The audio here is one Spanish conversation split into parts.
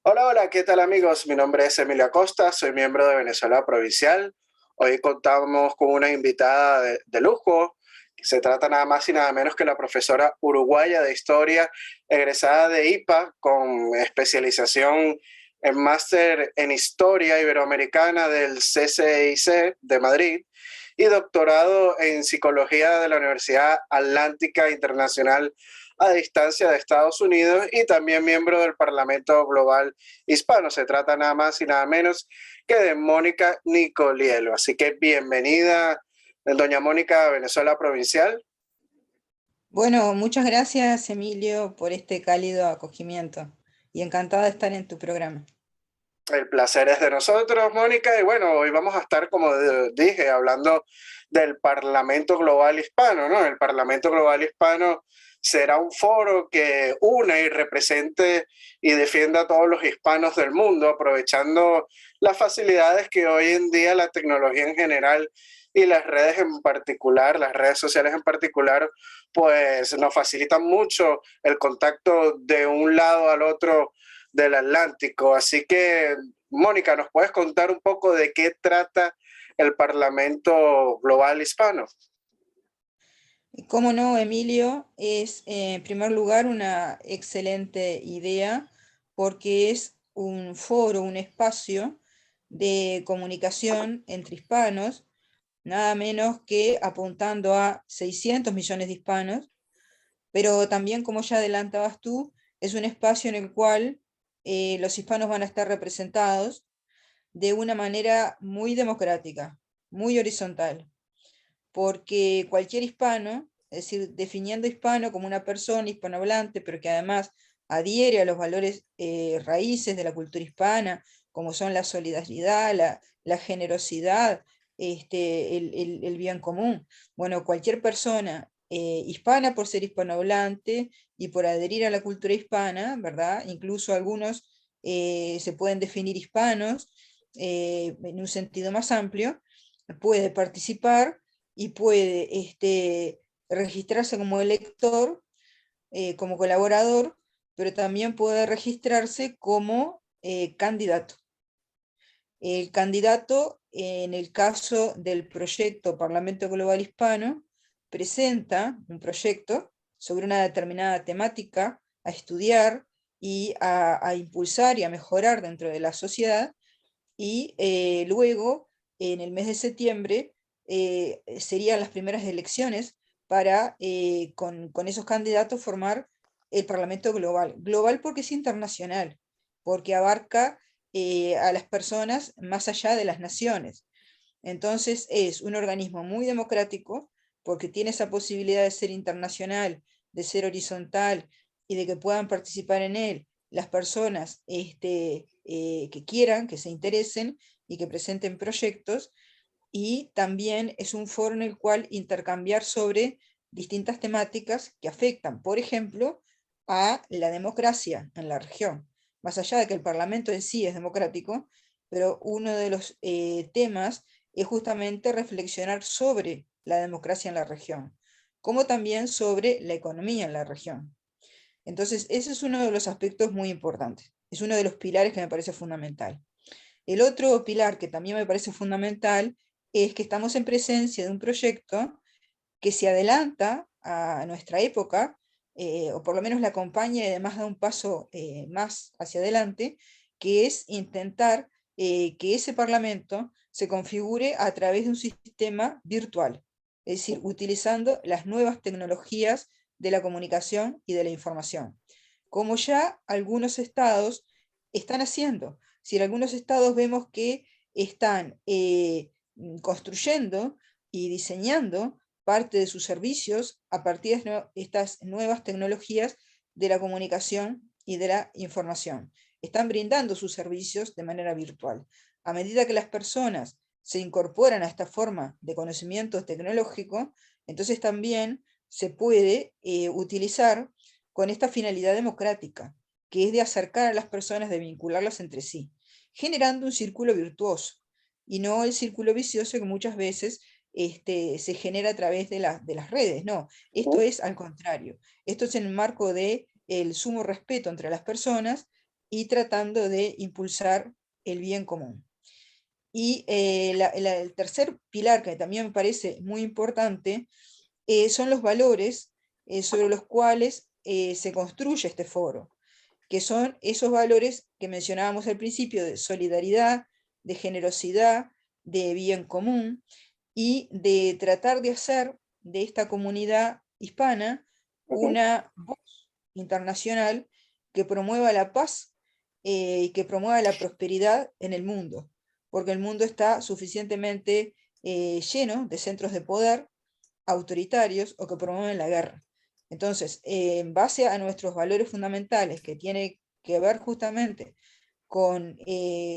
Hola, hola, ¿qué tal amigos? Mi nombre es Emilio Acosta, soy miembro de Venezuela Provincial. Hoy contamos con una invitada de lujo. Se trata nada más y nada menos que la profesora uruguaya de Historia, egresada de IPA, con especialización en máster en Historia Iberoamericana del CCIC de Madrid y doctorado en Psicología de la Universidad Atlántica Internacional a distancia de Estados Unidos y también miembro del Parlamento Global Hispano. Se trata nada más y nada menos que de Mónica Nicolielo. Así que bienvenida, doña Mónica, a Venezuela Provincial. Bueno, muchas gracias, Emilio, por este cálido acogimiento y encantada de estar en tu programa. El placer es de nosotros, Mónica. Y bueno, hoy vamos a estar, como dije, hablando del Parlamento Global Hispano, ¿no? El Parlamento Global Hispano será un foro que une y represente y defienda a todos los hispanos del mundo, aprovechando las facilidades que hoy en día la tecnología en general y las redes en particular, las redes sociales en particular, pues nos facilitan mucho el contacto de un lado al otro del Atlántico. Así que, Mónica, ¿nos puedes contar un poco de qué trata el Parlamento Global Hispano? Y cómo no, Emilio, es en primer lugar una excelente idea porque es un foro, un espacio de comunicación entre hispanos, nada menos que apuntando a 600 millones de hispanos, pero también, como ya adelantabas tú, es un espacio en el cual los hispanos van a estar representados de una manera muy democrática, muy horizontal, porque cualquier hispano, es decir, definiendo hispano como una persona hispanohablante, pero que además adhiere a los valores raíces de la cultura hispana, como son la solidaridad, la generosidad, el bien común. Bueno, cualquier persona hispana por ser hispanohablante y por adherir a la cultura hispana, ¿verdad? Incluso algunos se pueden definir hispanos en un sentido más amplio, puede participar y puede registrarse como elector, como colaborador, pero también puede registrarse como candidato. El candidato, en el caso del proyecto Parlamento Global Hispano, presenta un proyecto sobre una determinada temática a estudiar y a impulsar y a mejorar dentro de la sociedad, y luego, en el mes de septiembre, serían las primeras elecciones para, con esos candidatos, formar el Parlamento Global. Global porque es internacional, porque abarca a las personas más allá de las naciones. Entonces es un organismo muy democrático porque tiene esa posibilidad de ser internacional, de ser horizontal y de que puedan participar en él las personas que quieran, que se interesen y que presenten proyectos. Y también es un foro en el cual intercambiar sobre distintas temáticas que afectan, por ejemplo, a la democracia en la región. Más allá de que el Parlamento en sí es democrático, pero uno de los temas es justamente reflexionar sobre la democracia en la región, como también sobre la economía en la región. Entonces, ese es uno de los aspectos muy importantes, es uno de los pilares que me parece fundamental. El otro pilar que también me parece fundamental es que estamos en presencia de un proyecto que se adelanta a nuestra época, o por lo menos la acompaña y además da un paso más hacia adelante, que es intentar que ese parlamento se configure a través de un sistema virtual, es decir, utilizando las nuevas tecnologías de la comunicación y de la información, como ya algunos estados están haciendo. Si en algunos estados vemos que están construyendo y diseñando parte de sus servicios a partir de estas nuevas tecnologías de la comunicación y de la información. Están brindando sus servicios de manera virtual. A medida que las personas se incorporan a esta forma de conocimiento tecnológico, entonces también se puede utilizar con esta finalidad democrática, que es de acercar a las personas, de vincularlas entre sí, generando un círculo virtuoso y no el círculo vicioso que muchas veces se genera a través de las redes. No, esto es al contrario. Esto es en el marco de el sumo respeto entre las personas y tratando de impulsar el bien común. Y el tercer pilar, que también me parece muy importante, son los valores sobre los cuales se construye este foro, que son esos valores que mencionábamos al principio de solidaridad, de generosidad, de bien común, y de tratar de hacer de esta comunidad hispana Ujú. una voz internacional que promueva la paz y que promueva la prosperidad en el mundo, porque el mundo está suficientemente lleno de centros de poder autoritarios o que promueven la guerra. Entonces, en base a nuestros valores fundamentales, que tiene que ver justamente con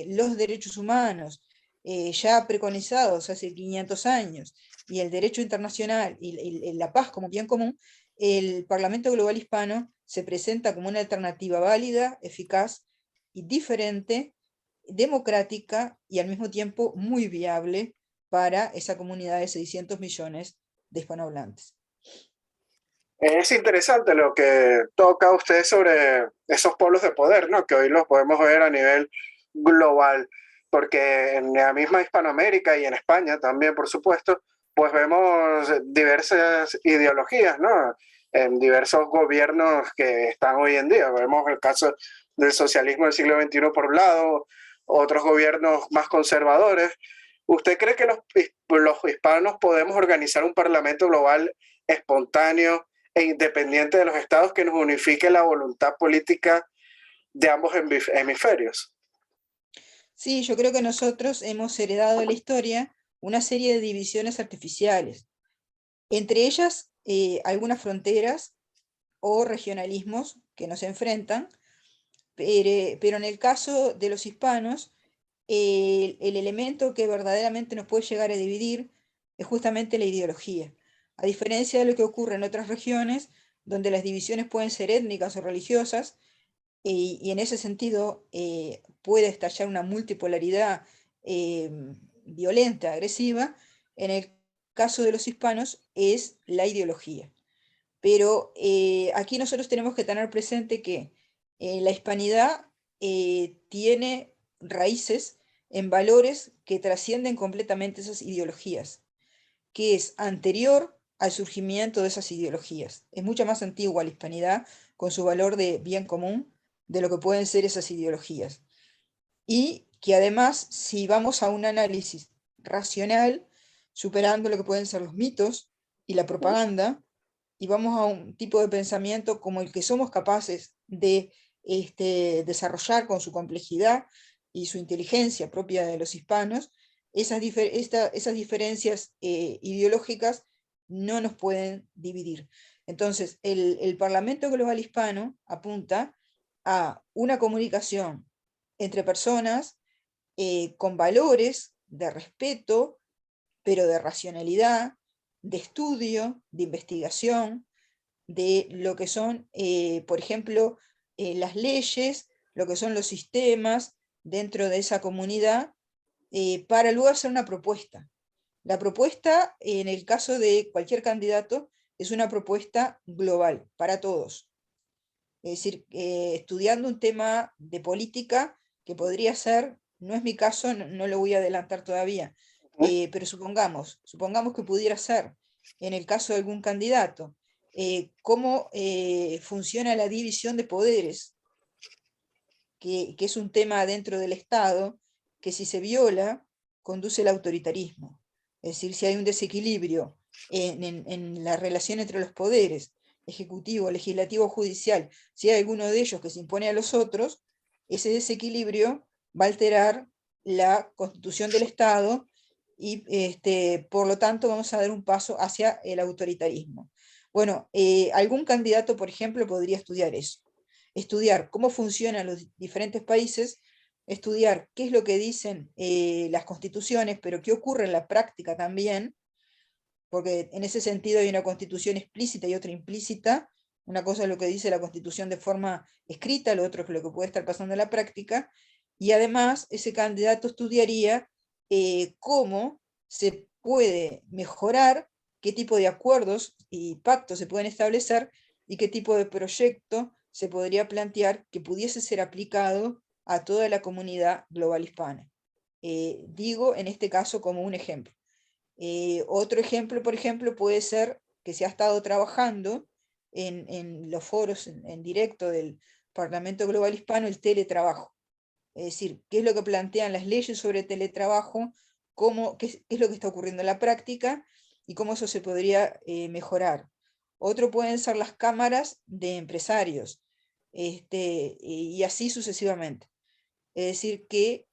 los derechos humanos, ya preconizados hace 500 años, y el derecho internacional y la paz como bien común, el Parlamento Global Hispano se presenta como una alternativa válida, eficaz y diferente, democrática y al mismo tiempo muy viable para esa comunidad de 600 millones de hispanohablantes. Es interesante lo que toca usted sobre esos polos de poder, ¿no? Que hoy los podemos ver a nivel global, porque en la misma Hispanoamérica y en España también, por supuesto, pues vemos diversas ideologías, ¿no? En diversos gobiernos que están hoy en día. Vemos el caso del socialismo del siglo XXI por un lado, otros gobiernos más conservadores. ¿Usted cree que los hispanos podemos organizar un parlamento global espontáneo e independiente de los estados que nos unifique la voluntad política de ambos hemisferios? Sí, yo creo que nosotros hemos heredado de la historia una serie de divisiones artificiales, entre ellas algunas fronteras o regionalismos que nos enfrentan, pero en el caso de los hispanos, el elemento que verdaderamente nos puede llegar a dividir es justamente la ideología. A diferencia de lo que ocurre en otras regiones, donde las divisiones pueden ser étnicas o religiosas, y en ese sentido puede estallar una multipolaridad eh, violenta, agresiva, en el caso de los hispanos es la ideología. Pero aquí nosotros tenemos que tener presente que la hispanidad tiene raíces en valores que trascienden completamente esas ideologías, que es anterior al surgimiento de esas ideologías. Es mucho más antigua la hispanidad con su valor de bien común de lo que pueden ser esas ideologías. Y que además, si vamos a un análisis racional, superando lo que pueden ser los mitos y la propaganda, y vamos a un tipo de pensamiento como el que somos capaces de desarrollar con su complejidad y su inteligencia propia de los hispanos, esas diferencias ideológicas no nos pueden dividir. Entonces, el Parlamento Global Hispano apunta a una comunicación entre personas con valores de respeto, pero de racionalidad, de estudio, de investigación, de lo que son, por ejemplo, las leyes, lo que son los sistemas dentro de esa comunidad, para luego hacer una propuesta. La propuesta, en el caso de cualquier candidato, es una propuesta global para todos. Es decir, estudiando un tema de política que podría ser, no es mi caso, no lo voy a adelantar todavía, pero supongamos que pudiera ser, en el caso de algún candidato, cómo funciona la división de poderes, que es un tema dentro del Estado, que si se viola, conduce al autoritarismo. Es decir, si hay un desequilibrio en la relación entre los poderes, ejecutivo, legislativo, judicial, si hay alguno de ellos que se impone a los otros, ese desequilibrio va a alterar la constitución del Estado y por lo tanto vamos a dar un paso hacia el autoritarismo. Bueno, algún candidato, por ejemplo, podría estudiar eso, estudiar cómo funcionan los diferentes países, estudiar qué es lo que dicen las constituciones, pero qué ocurre en la práctica también, porque en ese sentido hay una constitución explícita y otra implícita. Una cosa es lo que dice la constitución de forma escrita, lo otro es lo que puede estar pasando en la práctica, y además ese candidato estudiaría cómo se puede mejorar, qué tipo de acuerdos y pactos se pueden establecer y qué tipo de proyecto se podría plantear que pudiese ser aplicado a toda la comunidad global hispana. Digo en este caso como un ejemplo. Otro ejemplo, por ejemplo, puede ser que se ha estado trabajando en los foros en directo del Parlamento Global Hispano el teletrabajo. Es decir, qué es lo que plantean las leyes sobre teletrabajo, qué es lo que está ocurriendo en la práctica y cómo eso se podría mejorar. Otro pueden ser las cámaras de empresarios, y así sucesivamente. Es decir, que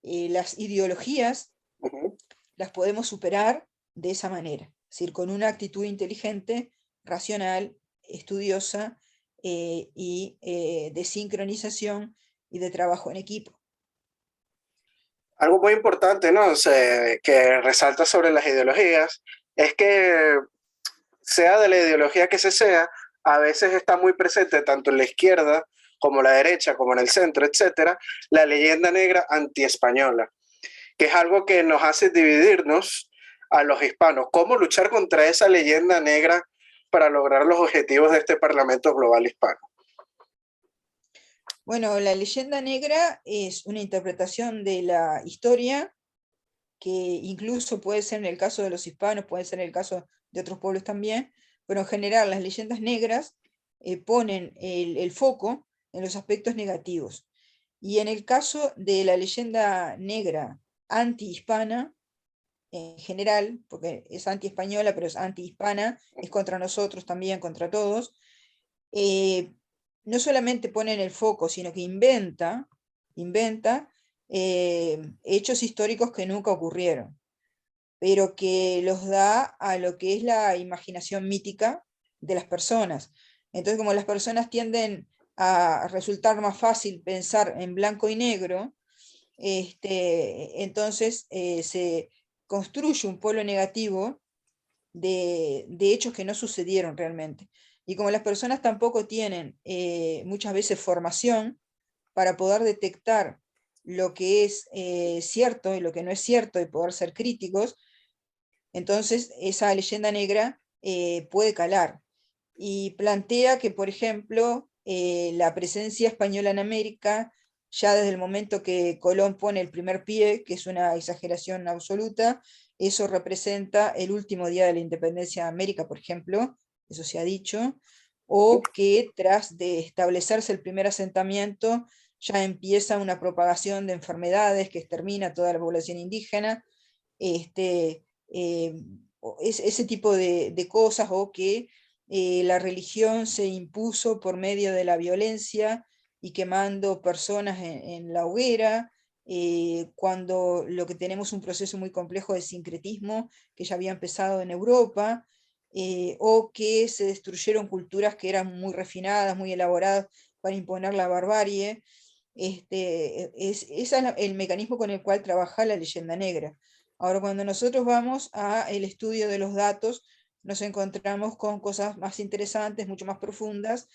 las ideologías Ujú. las podemos superar de esa manera, es decir, con una actitud inteligente, racional, estudiosa, y de sincronización y de trabajo en equipo. Algo muy importante, ¿no? Que resalta sobre las ideologías es que sea de la ideología que se sea, a veces está muy presente tanto en la izquierda como la derecha, como en el centro, etcétera, la leyenda negra antiespañola, que es algo que nos hace dividirnos a los hispanos. ¿Cómo luchar contra esa leyenda negra para lograr los objetivos de este Parlamento Global Hispano? Bueno, la leyenda negra es una interpretación de la historia que incluso puede ser en el caso de los hispanos, puede ser en el caso de otros pueblos también, pero en general las leyendas negras ponen el foco en los aspectos negativos. Y en el caso de la leyenda negra anti-hispana, en general, porque es anti-española, pero es anti-hispana, es contra nosotros también, contra todos, eh, no solamente pone en el foco, sino que inventa hechos históricos que nunca ocurrieron, pero que los da a lo que es la imaginación mítica de las personas. Entonces, como las personas tienden a resultar más fácil pensar en blanco y negro, entonces se construye un polo negativo de hechos que no sucedieron realmente. Y como las personas tampoco tienen muchas veces formación para poder detectar lo que es cierto y lo que no es cierto y poder ser críticos, entonces esa leyenda negra puede calar. Y plantea que, por ejemplo, la presencia española en América, ya desde el momento que Colón pone el primer pie, que es una exageración absoluta, eso representa el último día de la independencia de América, por ejemplo, eso se ha dicho, o que tras de establecerse el primer asentamiento, ya empieza una propagación de enfermedades que extermina a toda la población indígena, eh, ese tipo de cosas, o que la religión se impuso por medio de la violencia y quemando personas en la hoguera, cuando lo que tenemos un proceso muy complejo de sincretismo que ya había empezado en Europa, o que se destruyeron culturas que eran muy refinadas, muy elaboradas para imponer la barbarie. Ese es el mecanismo con el cual trabaja la leyenda negra. Ahora, cuando nosotros vamos a el estudio de los datos, nos encontramos con cosas más interesantes, mucho más profundas,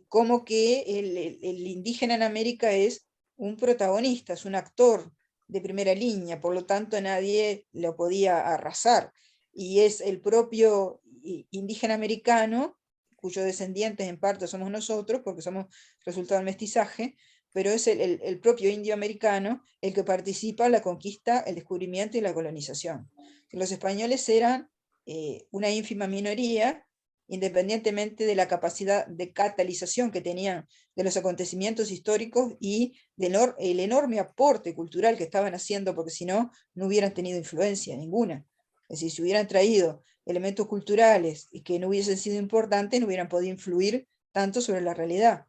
como que el indígena en América es un protagonista, es un actor de primera línea, por lo tanto nadie lo podía arrasar. Y es el propio indígena americano, cuyos descendientes en parte somos nosotros, porque somos resultado del mestizaje, pero es el propio indio americano el que participa en la conquista, el descubrimiento y la colonización. Los españoles eran una ínfima minoría, independientemente de la capacidad de catalización que tenían de los acontecimientos históricos y el enorme aporte cultural que estaban haciendo, porque si no, no hubieran tenido influencia ninguna. Es decir, si hubieran traído elementos culturales y que no hubiesen sido importantes, no hubieran podido influir tanto sobre la realidad,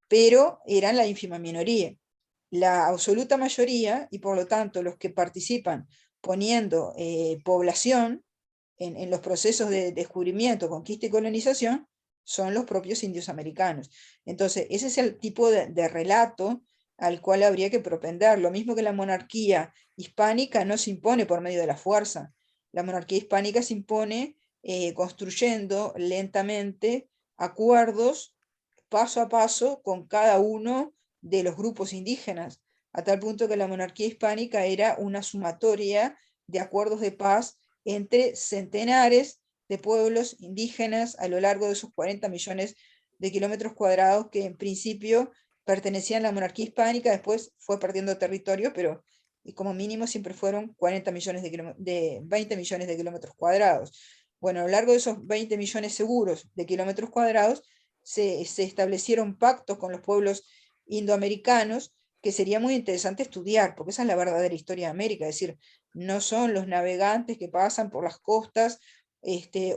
pero eran la ínfima minoría. La absoluta mayoría, y por lo tanto los que participan poniendo población en los procesos de descubrimiento, conquista y colonización, son los propios indios americanos. Entonces, ese es el tipo de relato al cual habría que propender. Lo mismo que la monarquía hispánica no se impone por medio de la fuerza. La monarquía hispánica se impone construyendo lentamente acuerdos paso a paso con cada uno de los grupos indígenas, a tal punto que la monarquía hispánica era una sumatoria de acuerdos de paz entre centenares de pueblos indígenas a lo largo de sus 40 millones de kilómetros cuadrados que en principio pertenecían a la monarquía hispánica, después fue perdiendo territorio, pero como mínimo siempre fueron 40 millones de 20 millones de kilómetros cuadrados. Bueno, a lo largo de esos 20 millones seguros de kilómetros cuadrados, se establecieron pactos con los pueblos indoamericanos que sería muy interesante estudiar, porque esa es la verdadera historia de América, es decir, no son los navegantes que pasan por las costas,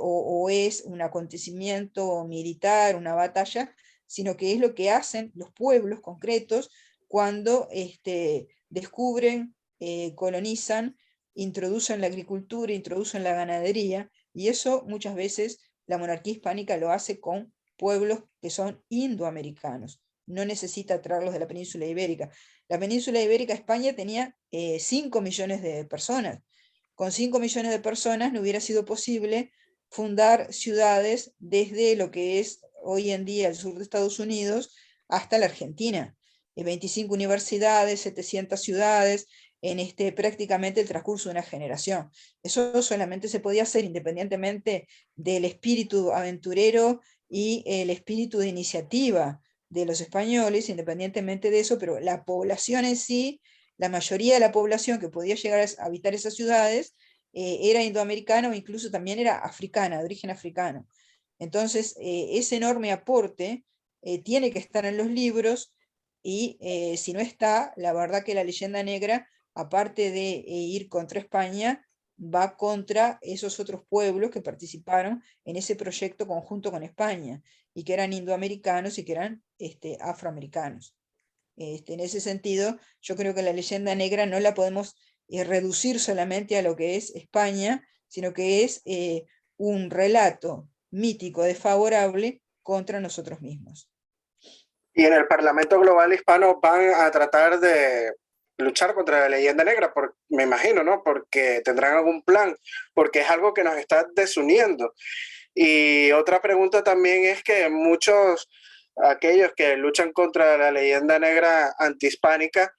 o es un acontecimiento militar, una batalla, sino que es lo que hacen los pueblos concretos cuando descubren, colonizan, introducen la agricultura, introducen la ganadería, y eso muchas veces la monarquía hispánica lo hace con pueblos que son indoamericanos. No necesita traerlos de la península ibérica. La península ibérica, España, tenía 5 millones de personas. Con 5 millones de personas no hubiera sido posible fundar ciudades desde lo que es hoy en día el sur de Estados Unidos hasta la Argentina. 25 universidades, 700 ciudades, en prácticamente el transcurso de una generación. Eso solamente se podía hacer independientemente del espíritu aventurero y el espíritu de iniciativa de los españoles, independientemente de eso, pero la población en sí, la mayoría de la población que podía llegar a habitar esas ciudades, era indoamericana o incluso también era africana, de origen africano. Entonces, ese enorme aporte tiene que estar en los libros, y si no está, la verdad que la leyenda negra, aparte de ir contra España, va contra esos otros pueblos que participaron en ese proyecto conjunto con España, y que eran indoamericanos y que eran afroamericanos. En ese sentido, yo creo que la leyenda negra no la podemos reducir solamente a lo que es España, sino que es un relato mítico desfavorable contra nosotros mismos. Y en el Parlamento Global Hispano van a tratar de luchar contra la leyenda negra, me imagino, ¿no? Porque tendrán algún plan, porque es algo que nos está desuniendo. Y otra pregunta también es que muchos, aquellos que luchan contra la leyenda negra antihispánica,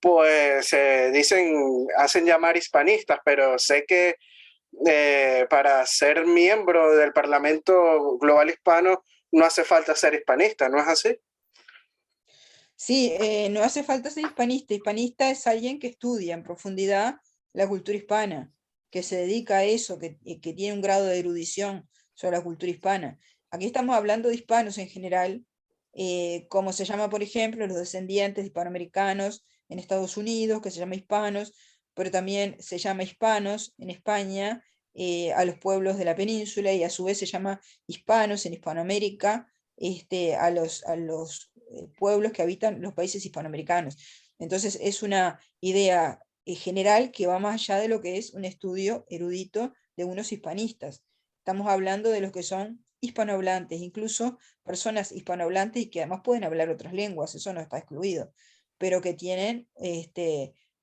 pues hacen llamar hispanistas, pero sé que para ser miembro del Parlamento Global Hispano no hace falta ser hispanista, ¿no es así? Sí, no hace falta ser hispanista. Hispanista es alguien que estudia en profundidad la cultura hispana, que se dedica a eso, que tiene un grado de erudición sobre la cultura hispana. Aquí estamos hablando de hispanos en general, como se llama, por ejemplo, los descendientes de hispanoamericanos en Estados Unidos, que se llama hispanos, pero también se llama hispanos en España, a los pueblos de la península, y a su vez se llama hispanos en Hispanoamérica, a los pueblos que habitan los países hispanoamericanos. Entonces es una idea general que va más allá de lo que es un estudio erudito de unos hispanistas. Estamos hablando de los que son hispanohablantes, incluso personas hispanohablantes y que además pueden hablar otras lenguas, eso no está excluido, pero que tienen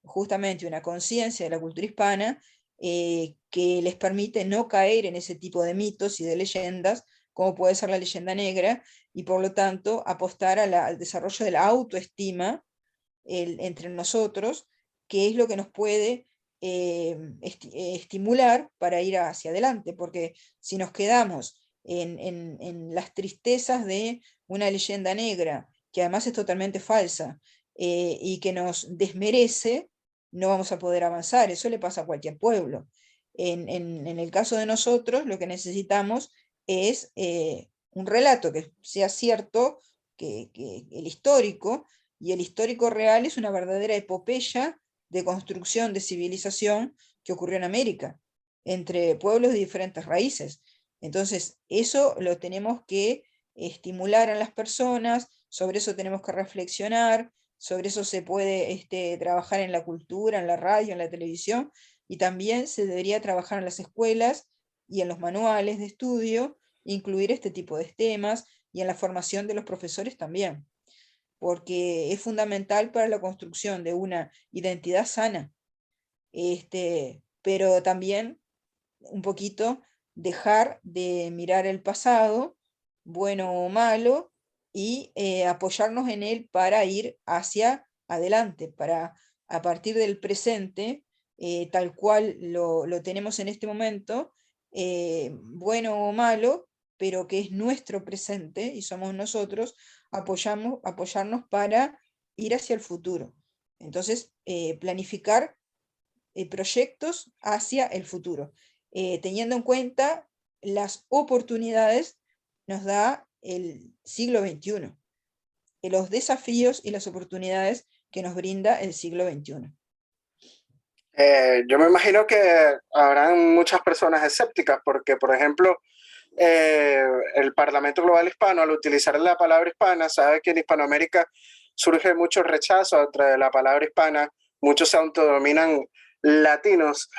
justamente una conciencia de la cultura hispana, que les permite no caer en ese tipo de mitos y de leyendas, como puede ser la leyenda negra, y por lo tanto apostar al desarrollo de la autoestima entre nosotros, que es lo que nos puede estimular para ir hacia adelante, porque si nos quedamos en las tristezas de una leyenda negra, que además es totalmente falsa, y que nos desmerece, no vamos a poder avanzar. Eso le pasa a cualquier pueblo. En el caso de nosotros, lo que necesitamos es un relato que sea cierto, que el histórico, y el histórico real es una verdadera epopeya de construcción de civilización que ocurrió en América, entre pueblos de diferentes raíces. Entonces, eso lo tenemos que estimular a las personas, sobre eso tenemos que reflexionar, sobre eso se puede trabajar en la cultura, en la radio, en la televisión, y también se debería trabajar en las escuelas y en los manuales de estudio, incluir este tipo de temas, y en la formación de los profesores también, porque es fundamental para la construcción de una identidad sana, pero también un poquito dejar de mirar el pasado, bueno o malo, y apoyarnos en él para ir hacia adelante, para a partir del presente, tal cual lo tenemos en este momento, bueno o malo, pero que es nuestro presente y somos nosotros, apoyarnos para ir hacia el futuro. Entonces, planificar proyectos hacia el futuro, teniendo en cuenta las oportunidades nos da el siglo XXI, los desafíos y las oportunidades que nos brinda el siglo XXI. Yo me imagino que habrán muchas personas escépticas porque, por ejemplo, el Parlamento Global Hispano, al utilizar la palabra hispana, sabe que en Hispanoamérica surge mucho rechazo entre la palabra hispana, muchos se autodenominan latinos.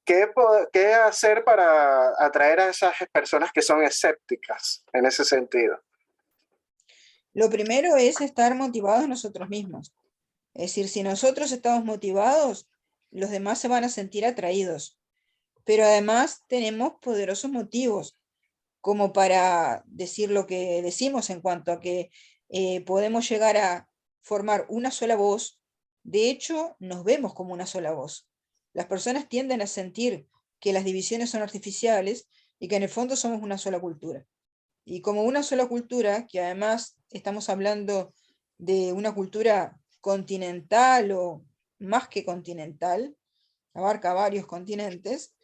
¿Qué hacer para atraer a esas personas que son escépticas en ese sentido? Lo primero es estar motivados nosotros mismos. Es decir, si nosotros estamos motivados, los demás se van a sentir atraídos. Pero además tenemos poderosos motivos como para decir lo que decimos en cuanto a que podemos llegar a formar una sola voz. De hecho, nos vemos como una sola voz. Las personas tienden a sentir que las divisiones son artificiales y que en el fondo somos una sola cultura. Y como una sola cultura, que además estamos hablando de una cultura continental o más que continental, abarca varios continentes,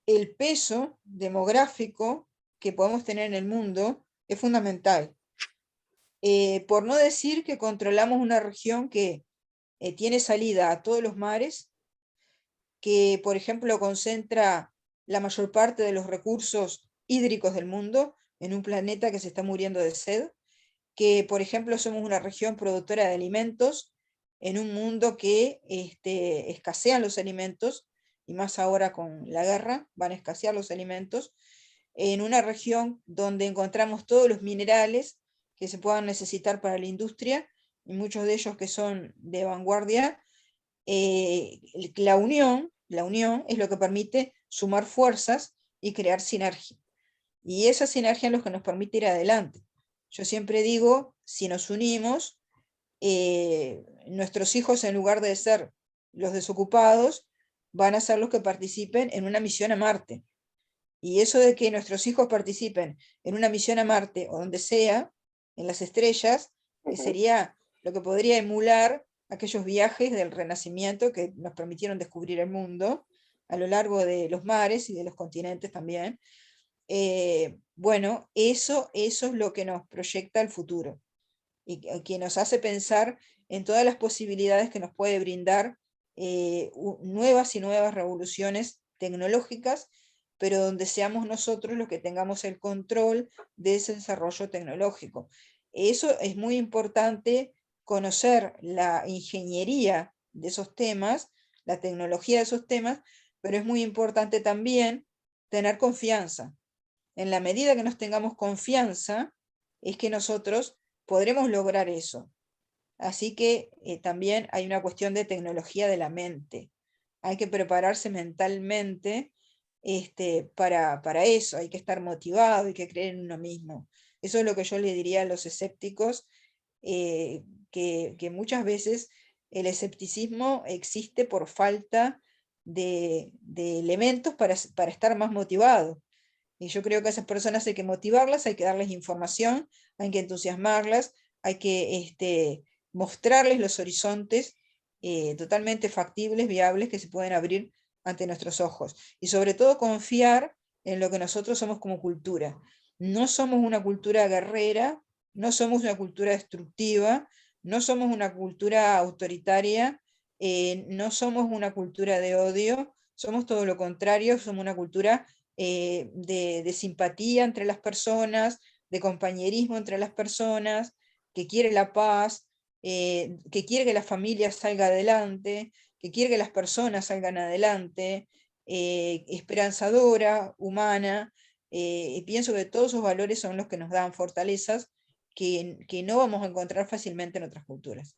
el peso demográfico que podemos tener en el mundo es fundamental. Por no decir que controlamos una región que tiene salida a todos los mares, que por ejemplo concentra la mayor parte de los recursos hídricos del mundo en un planeta que se está muriendo de sed, que por ejemplo somos una región productora de alimentos en un mundo que escasean los alimentos, y más ahora con la guerra van a escasear los alimentos, en una región donde encontramos todos los minerales que se puedan necesitar para la industria, y muchos de ellos que son de vanguardia. La unión es lo que permite sumar fuerzas y crear sinergia. Y esa sinergia es lo que nos permite ir adelante. Yo siempre digo, si nos unimos, nuestros hijos, en lugar de ser los desocupados, van a ser los que participen en una misión a Marte. Y eso de que nuestros hijos participen en una misión a Marte o donde sea, en las estrellas, sería lo que podría emular aquellos viajes del Renacimiento que nos permitieron descubrir el mundo a lo largo de los mares y de los continentes también. Bueno, eso es lo que nos proyecta el futuro y que nos hace pensar en todas las posibilidades que nos puede brindar nuevas y nuevas revoluciones tecnológicas, pero donde seamos nosotros los que tengamos el control de ese desarrollo tecnológico. Eso es muy importante, conocer la ingeniería de esos temas, la tecnología de esos temas, pero es muy importante también tener confianza. En la medida que nos tengamos confianza, es que nosotros podremos lograr eso. Así que también hay una cuestión de tecnología de la mente. Hay que prepararse mentalmente para eso, hay que estar motivado, hay que creer en uno mismo. Eso es lo que yo le diría a los escépticos, que muchas veces el escepticismo existe por falta de elementos para estar más motivado. Y yo creo que a esas personas hay que motivarlas, hay que darles información, hay que entusiasmarlas, hay que mostrarles los horizontes totalmente factibles, viables, que se pueden abrir ante nuestros ojos. Y sobre todo confiar en lo que nosotros somos como cultura. No somos una cultura guerrera, no somos una cultura destructiva, no somos una cultura autoritaria, no somos una cultura de odio, somos todo lo contrario, somos una cultura de simpatía entre las personas, de compañerismo entre las personas, que quiere la paz, que quiere que la familia salga adelante, que quiere que las personas salgan adelante, esperanzadora, humana, y pienso que todos esos valores son los que nos dan fortalezas que no vamos a encontrar fácilmente en otras culturas.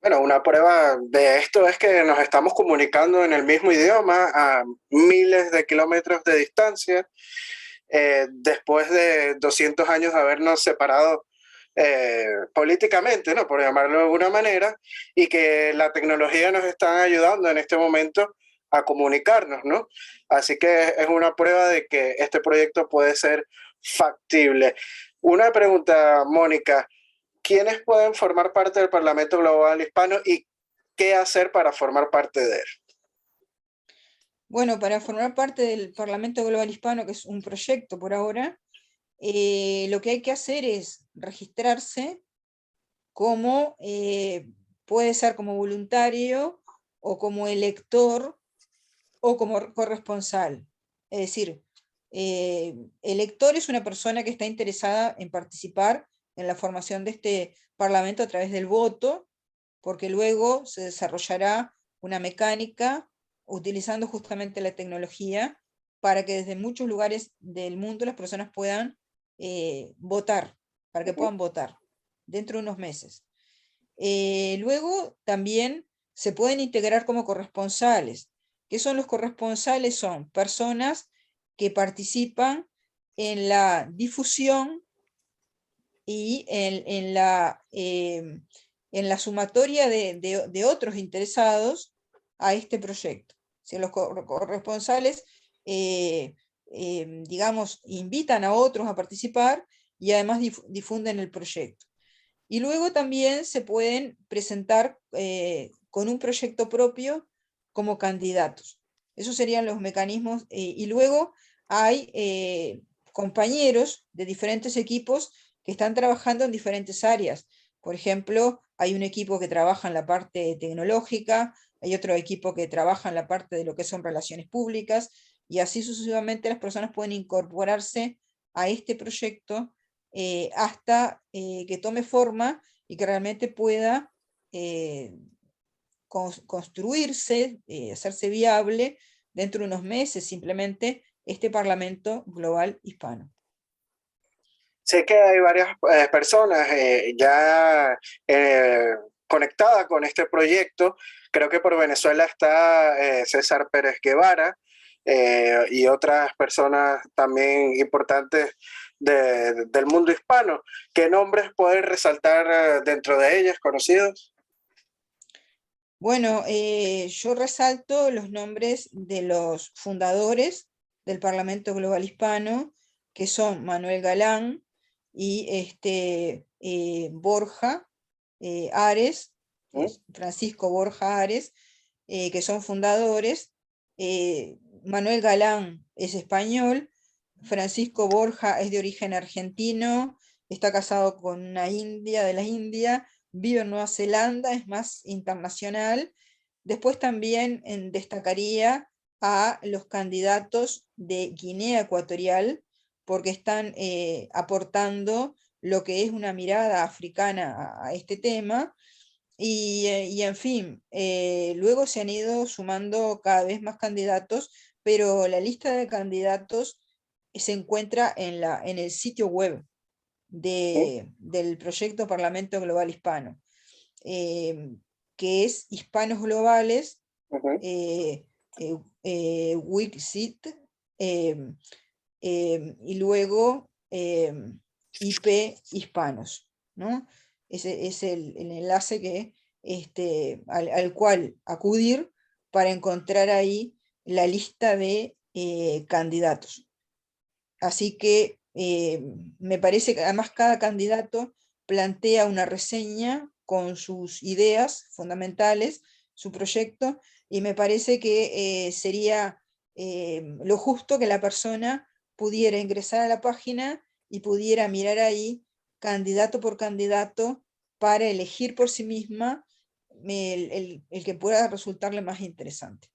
Bueno, una prueba de esto es que nos estamos comunicando en el mismo idioma a miles de kilómetros de distancia, después de 200 años de habernos separado políticamente, ¿no? Por llamarlo de alguna manera, y que la tecnología nos está ayudando en este momento a comunicarnos, ¿no? Así que es una prueba de que este proyecto puede ser factible. Una pregunta, Mónica. ¿Quiénes pueden formar parte del Parlamento Global Hispano y qué hacer para formar parte de él? Bueno, para formar parte del Parlamento Global Hispano, que es un proyecto por ahora, lo que hay que hacer es registrarse como, puede ser como voluntario o como elector o como corresponsal. Es decir, elector es una persona que está interesada en participar en la formación de este parlamento a través del voto, porque luego se desarrollará una mecánica utilizando justamente la tecnología para que desde muchos lugares del mundo las personas puedan votar, para que puedan votar dentro de unos meses. Luego también se pueden integrar como corresponsales. ¿Qué son los corresponsales? Son personas que participan en la difusión y en la sumatoria de otros interesados a este proyecto. Si los corresponsales, digamos, invitan a otros a participar y además difunden el proyecto. Y luego también se pueden presentar con un proyecto propio como candidatos. Esos serían los mecanismos. Y luego hay compañeros de diferentes equipos que están trabajando en diferentes áreas. Por ejemplo, hay un equipo que trabaja en la parte tecnológica, hay otro equipo que trabaja en la parte de lo que son relaciones públicas, y así sucesivamente las personas pueden incorporarse a este proyecto hasta que tome forma y que realmente pueda construirse, hacerse viable dentro de unos meses simplemente este Parlamento Global Hispano. Sé que hay varias personas ya conectadas con este proyecto. Creo que por Venezuela está César Pérez Guevara y otras personas también importantes del mundo hispano. ¿Qué nombres pueden resaltar dentro de ellas, conocidos? Bueno, yo resalto los nombres de los fundadores del Parlamento Global Hispano, que son Manuel Galán y Borja Ares, ¿Mm? Francisco Borja Ares, que son fundadores. Manuel Galán es español, Francisco Borja es de origen argentino, está casado con una india de la India, vive en Nueva Zelanda, es más internacional. Después también destacaría a los candidatos de Guinea Ecuatorial, porque están aportando lo que es una mirada africana a este tema. Y en fin, luego se han ido sumando cada vez más candidatos, pero la lista de candidatos se encuentra en el sitio web ¿Mm? del proyecto Parlamento Global Hispano, eh, que es Hispanos Globales, Ujú. Wixit, y luego IP Hispanos, ¿no? Ese es el enlace que, al cual acudir para encontrar ahí la lista de candidatos. Así que me parece que además cada candidato plantea una reseña con sus ideas fundamentales, su proyecto, y me parece que sería lo justo que la persona pudiera ingresar a la página y pudiera mirar ahí candidato por candidato para elegir por sí misma el que pueda resultarle más interesante.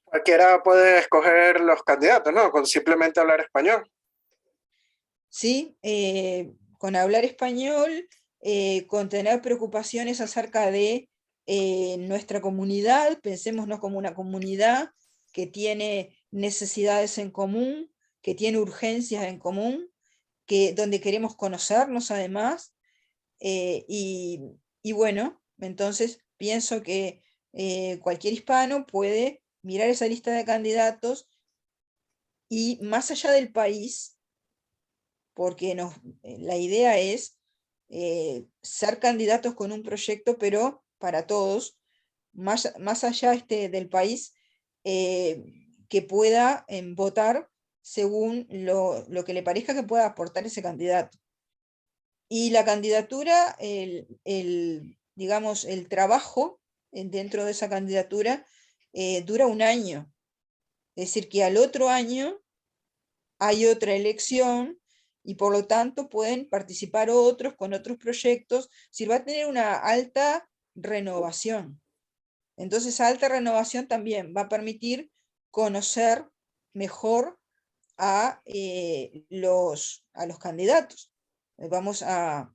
Cualquiera puede escoger los candidatos, ¿no? Con simplemente hablar español. ¿Sí? Con hablar español, con tener preocupaciones acerca de nuestra comunidad, pensémonos como una comunidad que tiene necesidades en común, que tiene urgencias en común, donde queremos conocernos además, y bueno, entonces pienso que cualquier hispano puede mirar esa lista de candidatos y más allá del país, porque la idea es ser candidatos con un proyecto, pero para todos, más allá del país, que pueda votar según lo que le parezca que pueda aportar ese candidato. Y la candidatura, digamos, el trabajo dentro de esa candidatura dura un año. Es decir, que al otro año hay otra elección y por lo tanto pueden participar otros con otros proyectos. Es decir, va a tener una alta renovación. Entonces, esa alta renovación también va a permitir conocer mejor a los candidatos. Vamos a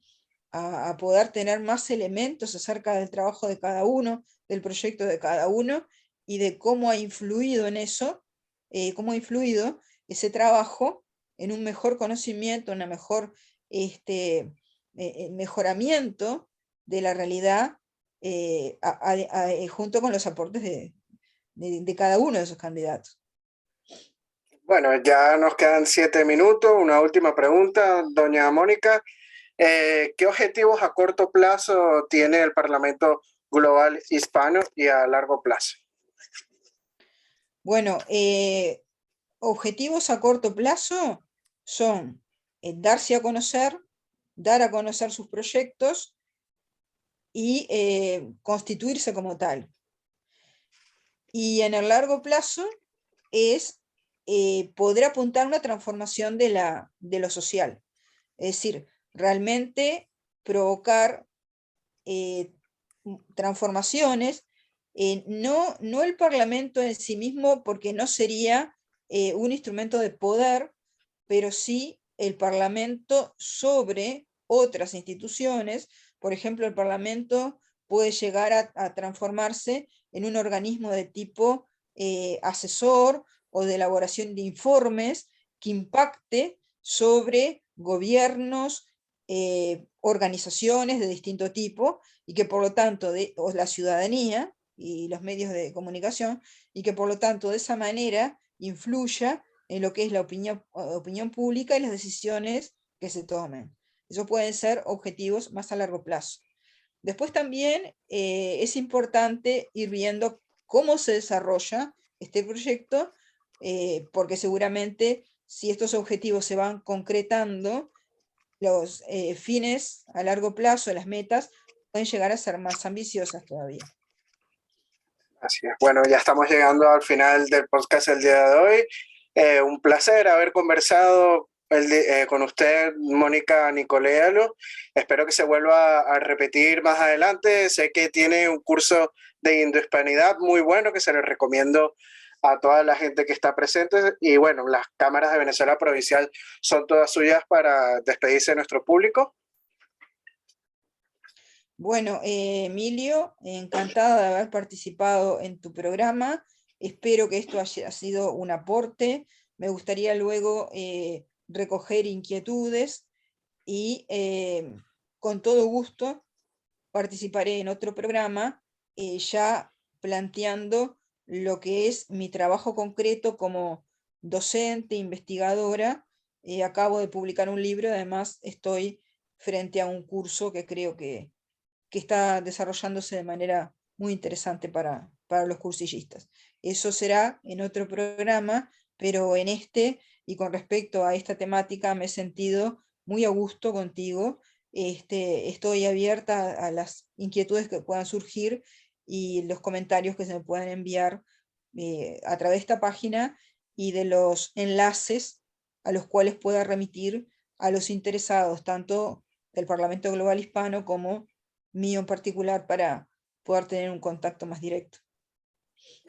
poder tener más elementos acerca del trabajo de cada uno, del proyecto de cada uno, y de cómo ha influido en eso, cómo ha influido ese trabajo en un mejor conocimiento, en un mejor mejoramiento de la realidad, junto con los aportes de cada uno de esos candidatos. Bueno, ya nos quedan 7 minutos. Una última pregunta, doña Mónica. ¿Qué objetivos a corto plazo tiene el Parlamento Global Hispano y a largo plazo? Bueno, objetivos a corto plazo son darse a conocer, dar a conocer sus proyectos y constituirse como tal. Y en el largo plazo es poder apuntar a una transformación de lo social. Es decir, realmente provocar transformaciones, no el Parlamento en sí mismo, porque no sería un instrumento de poder, pero sí el Parlamento sobre otras instituciones. Por ejemplo, el Parlamento puede llegar a transformarse en un organismo de tipo asesor o de elaboración de informes que impacte sobre gobiernos, organizaciones de distinto tipo, y que por lo tanto, o la ciudadanía y los medios de comunicación, y que por lo tanto de esa manera influya en lo que es la opinión pública y las decisiones que se tomen. Esos pueden ser objetivos más a largo plazo. Después también es importante ir viendo cómo se desarrolla este proyecto, porque seguramente si estos objetivos se van concretando, los fines a largo plazo, las metas, pueden llegar a ser más ambiciosas todavía. Así es. Bueno, ya estamos llegando al final del podcast el día de hoy. Un placer haber conversado con usted, Mónica Nicolealo. Espero que se vuelva a repetir más adelante. Sé que tiene un curso de indohispanidad muy bueno que se le recomiendo a toda la gente que está presente. Y bueno, las cámaras de Venezuela Provincial son todas suyas para despedirse de nuestro público. Bueno, Emilio, encantada de haber participado en tu programa. Espero que esto haya sido un aporte. Me gustaría luego recoger inquietudes y con todo gusto participaré en otro programa ya planteando lo que es mi trabajo concreto como docente, investigadora. Acabo de publicar un libro, además estoy frente a un curso que creo que está desarrollándose de manera muy interesante para los cursillistas. Eso será en otro programa, pero en este, y con respecto a esta temática, me he sentido muy a gusto contigo. Estoy abierta a las inquietudes que puedan surgir y los comentarios que se me puedan enviar a través de esta página y de los enlaces a los cuales pueda remitir a los interesados, tanto del Parlamento Global Hispano como mío en particular, para poder tener un contacto más directo.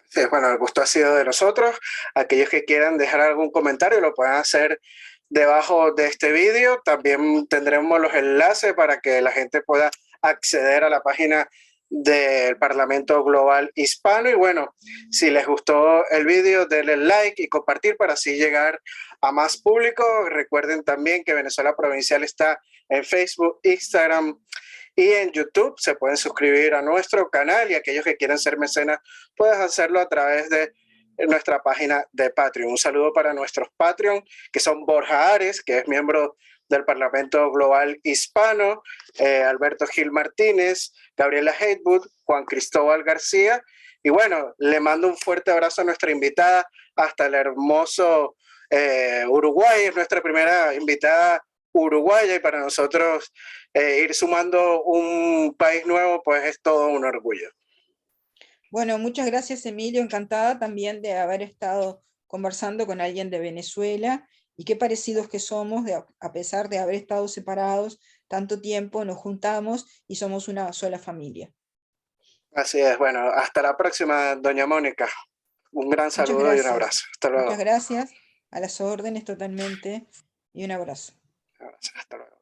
Sí, bueno, el gusto ha sido de nosotros. Aquellos que quieran dejar algún comentario lo pueden hacer debajo de este vídeo. También tendremos los enlaces para que la gente pueda acceder a la página del Parlamento Global Hispano. Y bueno, si les gustó el vídeo, denle like y compartir para así llegar a más público. Recuerden también que Venezuela Provincial está en Facebook, Instagram y en YouTube. Se pueden suscribir a nuestro canal, y aquellos que quieran ser mecenas pueden hacerlo a través de nuestra página de Patreon. Un saludo para nuestros Patreon, que son Borja Ares, que es miembro del Parlamento Global Hispano, Alberto Gil Martínez, Gabriela Hatewood, Juan Cristóbal García. Y bueno, le mando un fuerte abrazo a nuestra invitada hasta el hermoso Uruguay es nuestra primera invitada uruguaya y para nosotros ir sumando un país nuevo pues es todo un orgullo. Bueno, muchas gracias, Emilio. Encantada también de haber estado conversando con alguien de Venezuela y qué parecidos que somos, a pesar de haber estado separados tanto tiempo, nos juntamos y somos una sola familia. Así es, bueno, hasta la próxima, doña Mónica. Un gran Muchas saludo y un gracias. abrazo. Hasta luego. Muchas gracias. A las órdenes totalmente y un abrazo. Hasta luego.